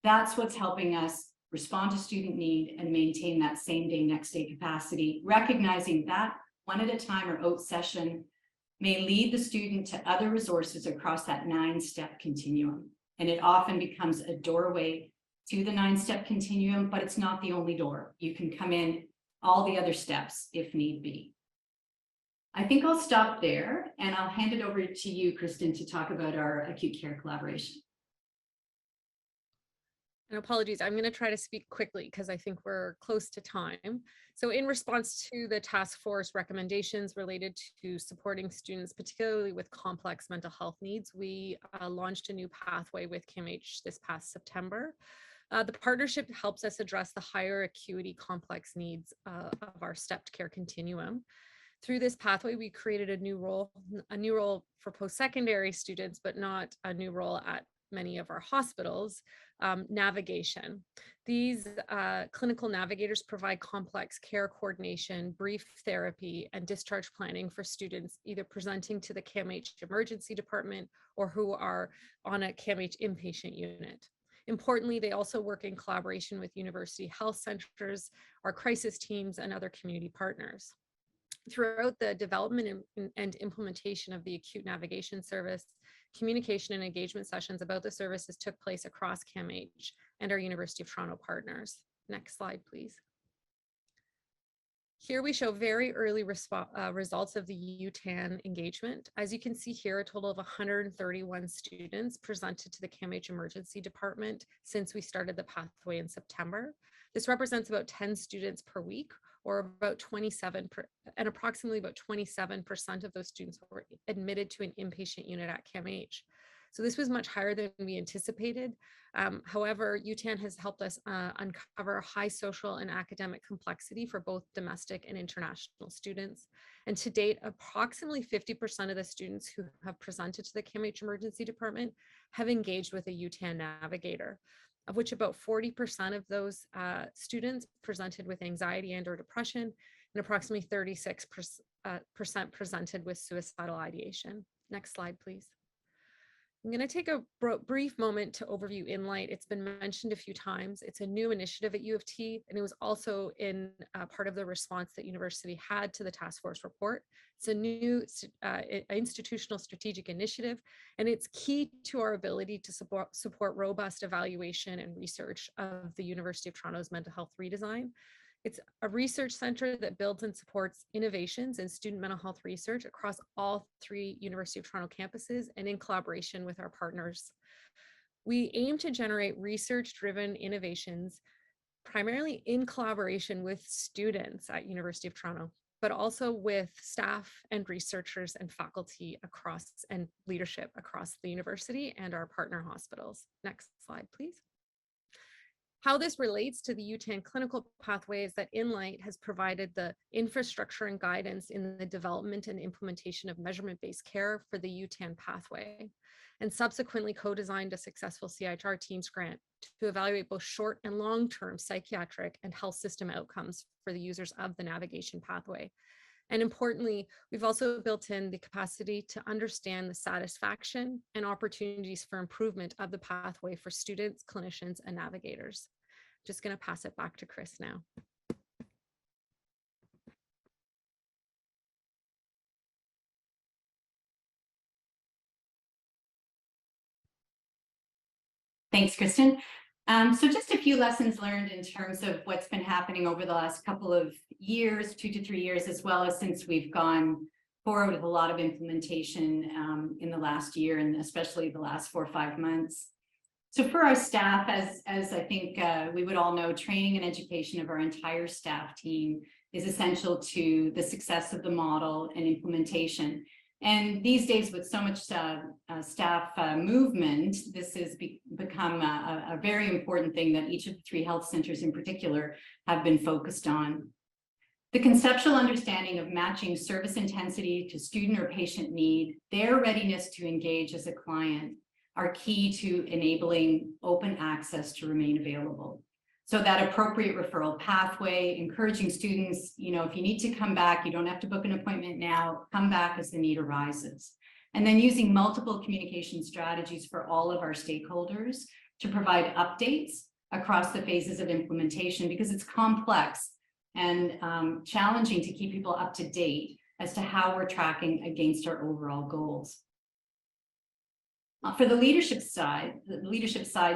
That's what's helping us respond to student need and maintain that same day, next day capacity, recognizing that 1 at a time or OAT session may lead the student to other resources across that 9-step continuum. And it often becomes a doorway to the 9-step continuum, but it's not the only door. You can come in all the other steps if need be. I think I'll stop there and I'll hand it over to you, Kristin, to talk about our acute care collaboration. And apologies, I'm going to try to speak quickly because I think we're close to time. So in response to the task force recommendations related to supporting students, particularly with complex mental health needs, we launched a new pathway with CAMH this past September. The partnership helps us address the higher acuity complex needs of our stepped care continuum. Through this pathway, we created a new role for post-secondary students, but not a new role at many of our hospitals, navigation. These clinical navigators provide complex care coordination, brief therapy, and discharge planning for students either presenting to the CAMH emergency department or who are on a CAMH inpatient unit. Importantly, they also work in collaboration with university health centers, our crisis teams, and other community partners. Throughout the development and implementation of the acute navigation service, communication and engagement sessions about the services took place across CAMH and our University of Toronto partners. Next slide, please. Here we show very early results of the UTAN engagement. As you can see here, a total of 131 students presented to the CAMH emergency department since we started the pathway in September. This represents about 10 students per week, or about 27, and approximately about 27% of those students were admitted to an inpatient unit at CAMH. So this was much higher than we anticipated. However, UTAN has helped us uncover high social and academic complexity for both domestic and international students. And to date, approximately 50% of the students who have presented to the CAMH emergency department have engaged with a UTAN navigator, of which about 40% of those students presented with anxiety and or depression, and approximately 36% presented with suicidal ideation. Next slide, please. I'm going to take a brief moment to overview Inlight. It's been mentioned a few times. It's a new initiative at U of T, and it was also in part of the response that university had to the task force report. It's a new institutional strategic initiative, and it's key to our ability to support robust evaluation and research of the University of Toronto's mental health redesign. It's a research center that builds and supports innovations in student mental health research across all 3 University of Toronto campuses and in collaboration with our partners. We aim to generate research-driven innovations primarily in collaboration with students at University of Toronto, but also with staff and researchers and faculty across and leadership across the university and our partner hospitals. Next slide, please. How this relates to the UTAN clinical pathway is that Inlight has provided the infrastructure and guidance in the development and implementation of measurement-based care for the UTAN pathway, and subsequently co-designed a successful CIHR Teams grant to evaluate both short and long-term psychiatric and health system outcomes for the users of the navigation pathway. And importantly, we've also built in the capacity to understand the satisfaction and opportunities for improvement of the pathway for students, clinicians, and navigators. Just going to pass it back to Chris now. Thanks, Kristin. So just a few lessons learned in terms of what's been happening over the last couple of years, 2 to 3 years, as well as since we've gone forward with a lot of implementation in the last year, and especially the last 4 or 5 months. So for our staff, as I think we would all know, training and education of our entire staff team is essential to the success of the model and implementation. And these days, with so much staff movement, this has become a very important thing that each of the 3 health centers in particular have been focused on. The conceptual understanding of matching service intensity to student or patient need, their readiness to engage as a client, are key to enabling open access to remain available. So that appropriate referral pathway, encouraging students, if you need to come back, you don't have to book an appointment now, come back as the need arises. And then using multiple communication strategies for all of our stakeholders to provide updates across the phases of implementation, because it's complex and challenging to keep people up to date as to how we're tracking against our overall goals. For the leadership side,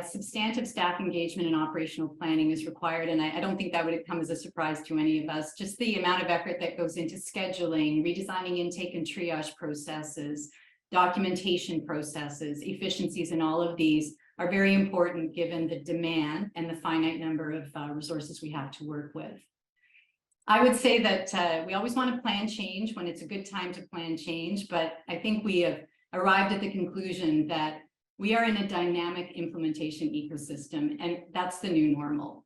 substantive staff engagement and operational planning is required, and I don't think that would come as a surprise to any of us. Just the amount of effort that goes into scheduling, redesigning intake and triage processes, documentation processes, efficiencies, and all of these are very important given the demand and the finite number of resources we have to work with. I would say that we always want to plan change when it's a good time to plan change, but I think we have arrived at the conclusion that we are in a dynamic implementation ecosystem, and that's the new normal.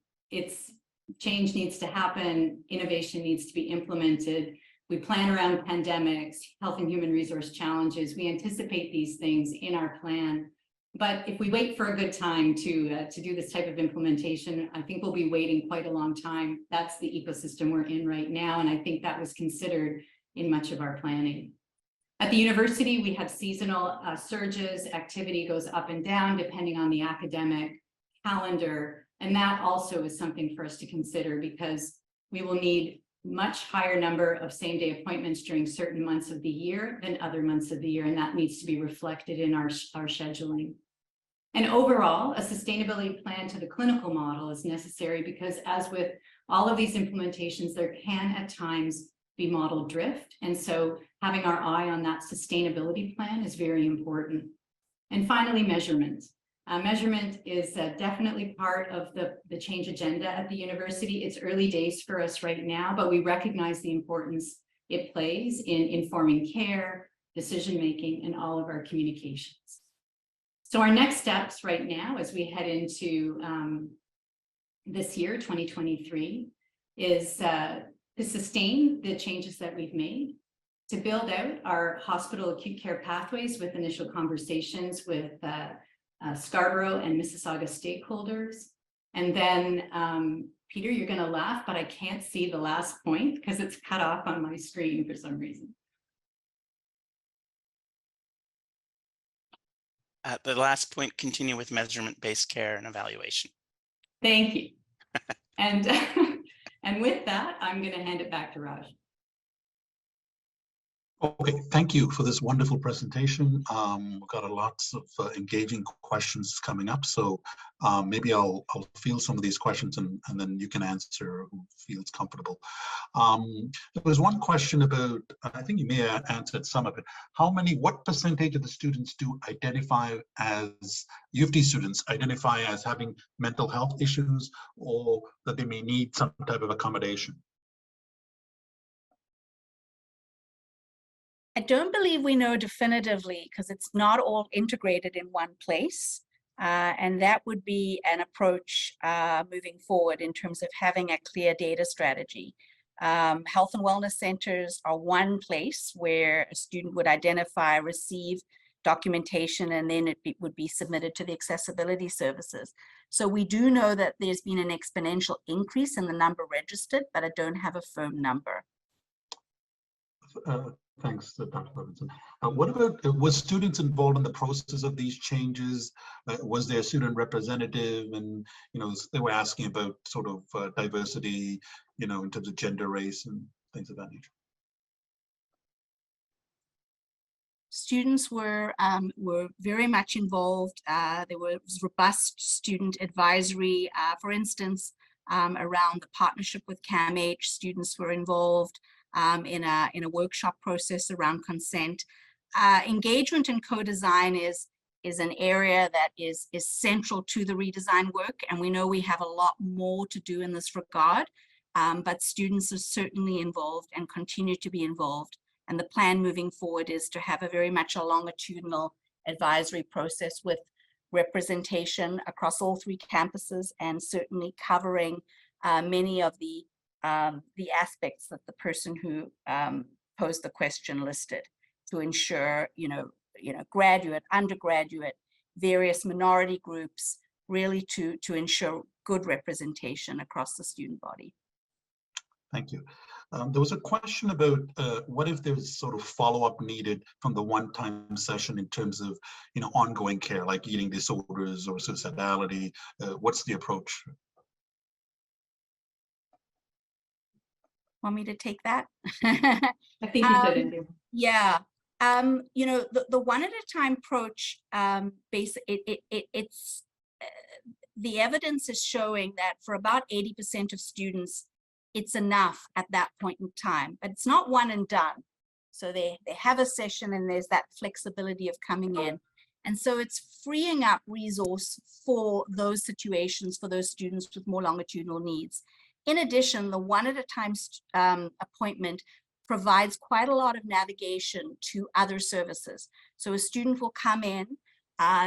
Change needs to happen, innovation needs to be implemented. We plan around pandemics, health and human resource challenges. We anticipate these things in our plan. But if we wait for a good time to do this type of implementation, I think we'll be waiting quite a long time. That's the ecosystem we're in right now. And I think that was considered in much of our planning. At the university, we have seasonal surges. Activity goes up and down depending on the academic calendar. And that also is something for us to consider, because we will need much higher number of same-day appointments during certain months of the year than other months of the year, and that needs to be reflected in our scheduling. And overall, a sustainability plan to the clinical model is necessary, because as with all of these implementations, there can at times be model drift, and so having our eye on that sustainability plan is very important. And finally, measurement. Measurement is definitely part of the change agenda at the university. It's early days for us right now, but we recognize the importance it plays in informing care, decision-making, and all of our communications. So our next steps right now, as we head into this year, 2023, is to sustain the changes that we've made, to build out our hospital acute care pathways with initial conversations with Scarborough and Mississauga stakeholders. And then, Peter, you're going to laugh, but I can't see the last point because it's cut off on my screen for some reason. The last point, continue with measurement-based care and evaluation. Thank you. And, and with that, I'm going to hand it back to Raj. Okay, thank you for this wonderful presentation. We've got lots of engaging questions coming up, so maybe I'll field some of these questions and then you can answer who feels comfortable. There was one question about, I think you may have answered some of it. What percentage of the students do identify as, U of T students identify as having mental health issues, or that they may need some type of accommodation? I don't believe we know definitively, because it's not all integrated in one place. And that would be an approach moving forward in terms of having a clear data strategy. Health and wellness centers are one place where a student would identify, receive documentation, and then it would be submitted to the accessibility services. So we do know that there's been an exponential increase in the number registered, but I don't have a firm number. Thanks, Dr. Levinson. What about, was students involved in the process of these changes? Was there a student representative? And, they were asking about sort of diversity, in terms of gender, race, and things of that nature. Students were very much involved. There was robust student advisory, for instance, around the partnership with CAMH. Students were involved in a workshop process around consent. Engagement and co-design is an area that is central to the redesign work, and we know we have a lot more to do in this regard, but students are certainly involved and continue to be involved. And the plan moving forward is to have a very much a longitudinal advisory process with representation across all 3 campuses, and certainly covering many of the aspects that the person who posed the question listed, to ensure, graduate, undergraduate, various minority groups, really to ensure good representation across the student body. Thank you. There was a question about what if there's sort of follow-up needed from the one-time session in terms of, ongoing care, like eating disorders or suicidality. What's the approach? Want me to take that? I think you said it. Yeah. The one at a time approach, it's the evidence is showing that for about 80% of students, it's enough at that point in time, but it's not one and done. So they have a session and there's that flexibility of coming in. And so it's freeing up resource for those situations, for those students with more longitudinal needs. In addition, the one at a time appointment provides quite a lot of navigation to other services. So a student will come in,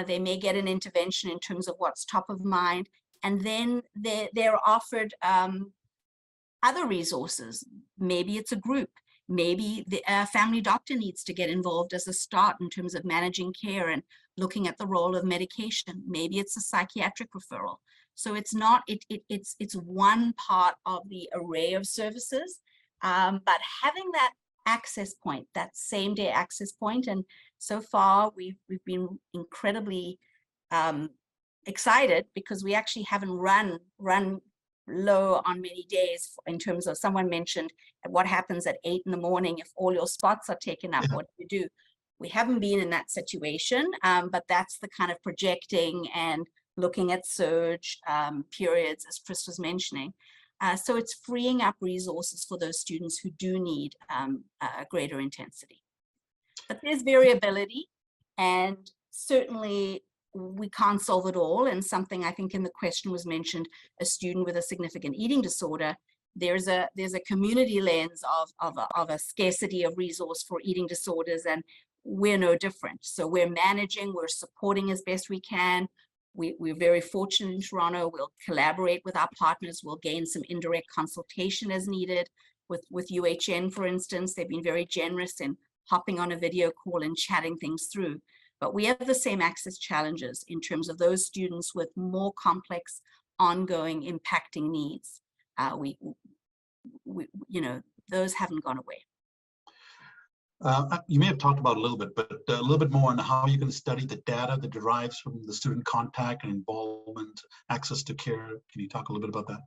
they may get an intervention in terms of what's top of mind, and then they're offered other resources. Maybe it's a group, maybe the family doctor needs to get involved as a start in terms of managing care and looking at the role of medication. Maybe it's a psychiatric referral. So it's not, it's one part of the array of services, but having that access point, that same day access point, and so far we've been incredibly excited because we actually haven't run low on many days in terms of, someone mentioned what happens at 8 in the morning if all your spots are taken up. What do you do? We haven't been in that situation, but that's the kind of projecting and looking at surge periods, as Chris was mentioning. So it's freeing up resources for those students who do need a greater intensity. But there's variability, and certainly we can't solve it all. And something I think in the question was mentioned, a student with a significant eating disorder, there's a community lens of a scarcity of resource for eating disorders, and we're no different. So we're managing, we're supporting as best we can. We're very fortunate in Toronto. We'll collaborate with our partners. We'll gain some indirect consultation as needed. With UHN, for instance, they've been very generous in hopping on a video call and chatting things through. But we have the same access challenges in terms of those students with more complex, ongoing, impacting needs. You know, those haven't gone away. You may have talked about a little bit, but a little bit more on how you can study the data that derives from the student contact and involvement, access to care. Can you talk a little bit about that?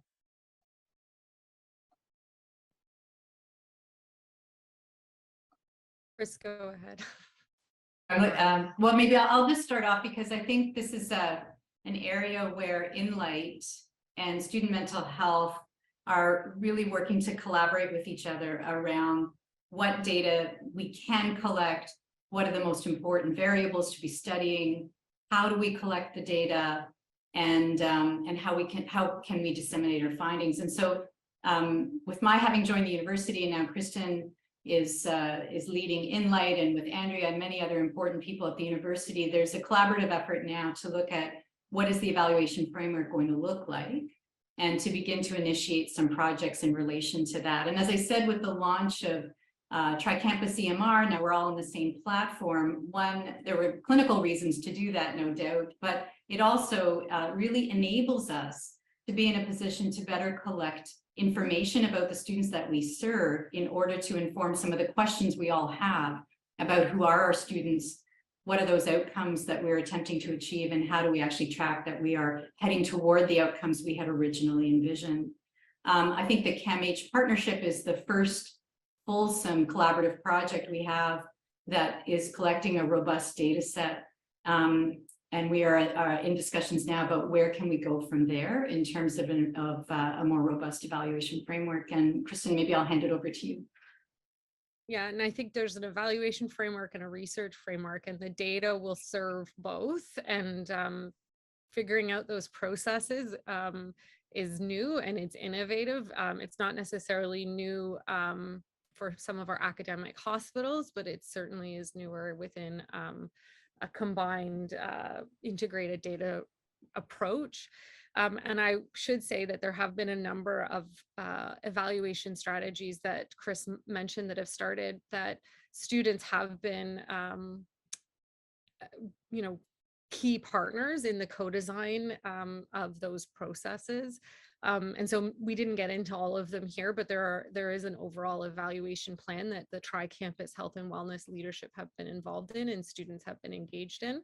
Chris, go ahead. Well, maybe I'll just start off, because I think this is an area where Inlight and student mental health are really working to collaborate with each other around what data we can collect, what are the most important variables to be studying, how do we collect the data, and how can we disseminate our findings. And so with my having joined the university, and now Kristin is leading Inlight, and with Andrea and many other important people at the university, there's a collaborative effort now to look at what is the evaluation framework going to look like, and to begin to initiate some projects in relation to that. And as I said, with the launch of Tri-Campus EMR, now we're all on the same platform. One, there were clinical reasons to do that, no doubt, but it also really enables us to be in a position to better collect information about the students that we serve in order to inform some of the questions we all have about who are our students, what are those outcomes that we're attempting to achieve, and how do we actually track that we are heading toward the outcomes we had originally envisioned. I think the CAMH partnership is the first fulsome collaborative project we have that is collecting a robust data set. And we are in discussions now about where can we go from there in terms of a more robust evaluation framework. And Kristin, maybe I'll hand it over to you. Yeah, and I think there's an evaluation framework and a research framework, and the data will serve both. And figuring out those processes is new and it's innovative. It's not necessarily new for some of our academic hospitals, but it certainly is newer within a combined integrated data approach. And I should say that there have been a number of evaluation strategies that Chris mentioned that have started, that students have been, key partners in the co-design of those processes. And so we didn't get into all of them here, but there is an overall evaluation plan that the Tri-Campus Health and Wellness leadership have been involved in and students have been engaged in.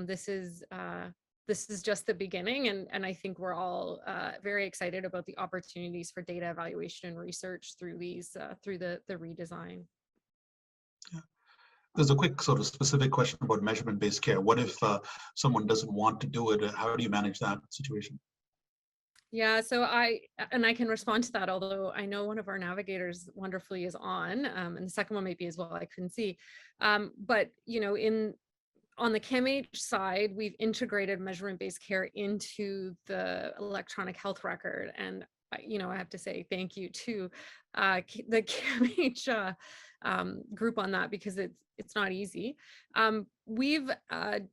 This is just the beginning, and I think we're all very excited about the opportunities for data evaluation and research through these through the redesign. Yeah. There's a quick sort of specific question about measurement-based care. What if someone doesn't want to do it? How do you manage that situation? Yeah, so I can respond to that, although I know one of our navigators wonderfully is on, and the second one maybe as well, I couldn't see. But, on the CAMH side, we've integrated measurement-based care into the electronic health record. And, I have to say thank you to the CAMH group on that, because it's not easy. We've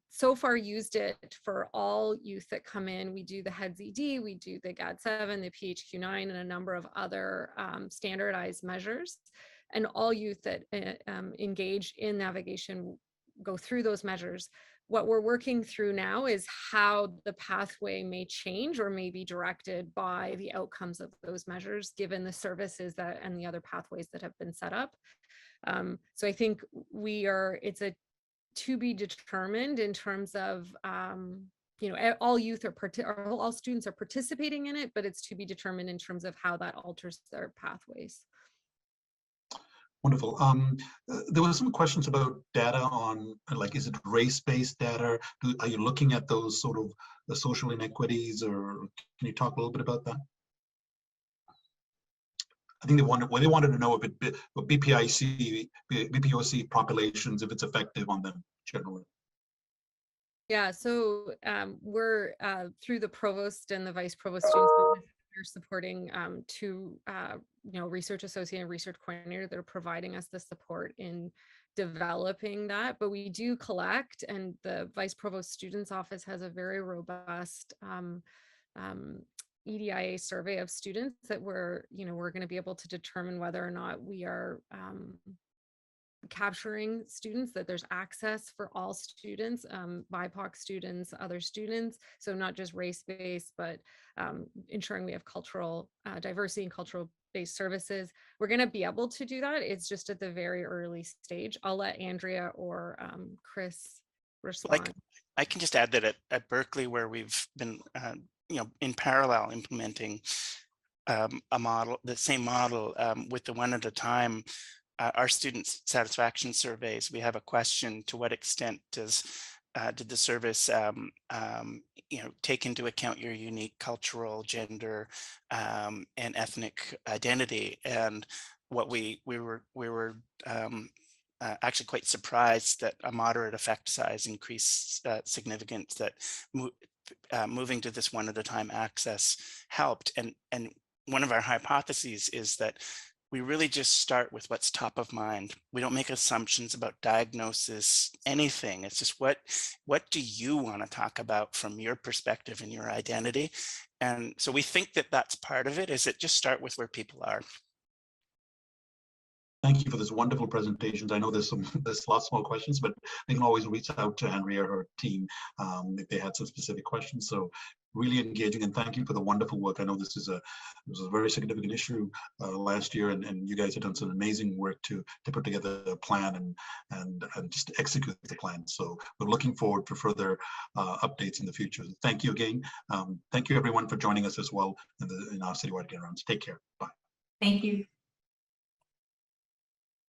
so far used it for all youth that come in. We do the HEDS-ED, we do the GAD-7, the PHQ-9, and a number of other standardized measures. And all youth that engage in navigation go through those measures. what we're working through now is how the pathway may change or may be directed by the outcomes of those measures, given the services that and the other pathways that have been set up. So I think it's a to be determined in terms of, you know, all youth all students are participating in it, but it's to be determined in terms of how that alters their pathways. Wonderful. There were some questions about data on, like, is it race-based data? Are you looking at those sort of the social inequities, or can you talk a little bit about that? I think they wanted to know if it BPOC populations, if it's effective on them generally. Yeah, so we're through the provost and the vice provost students, we're supporting two you know, research associate and research coordinator that are providing us the support in developing that. But we do collect, and the vice provost students office has a very robust EDIA survey of students that we're going to be able to determine whether or not we are capturing students, that there's access for all students, BIPOC students, other students. So not just race-based, but ensuring we have cultural diversity and cultural based services. We're going to be able to do that. It's just at the very early stage. I'll let Andrea or Chris respond. Like, I can just add that at Berkeley, where we've been you know, in parallel implementing a model, the same model with the one at a time, our student satisfaction surveys, we have a question: to what extent did the service you know, take into account your unique cultural, gender, and ethnic identity? And what we were actually quite surprised that a moderate effect size increased significance, that moving to this one at a time access helped. And one of our hypotheses is that we really just start with what's top of mind. We don't make assumptions about diagnosis, anything. It's just what do you want to talk about from your perspective and your identity? And so we think that that's part of it, is it just start with where people are. Thank you for this wonderful presentations. I know there's lots more questions, but they can always reach out to Andrea or her team if they had some specific questions. So really engaging, and thank you for the wonderful work. I know this was a very significant issue last year, and you guys have done some amazing work to put together a plan and just execute the plan. So we're looking forward for further updates in the future. Thank you again. Thank you everyone for joining us as well in our citywide get-rounds. Take care. Bye. Thank you.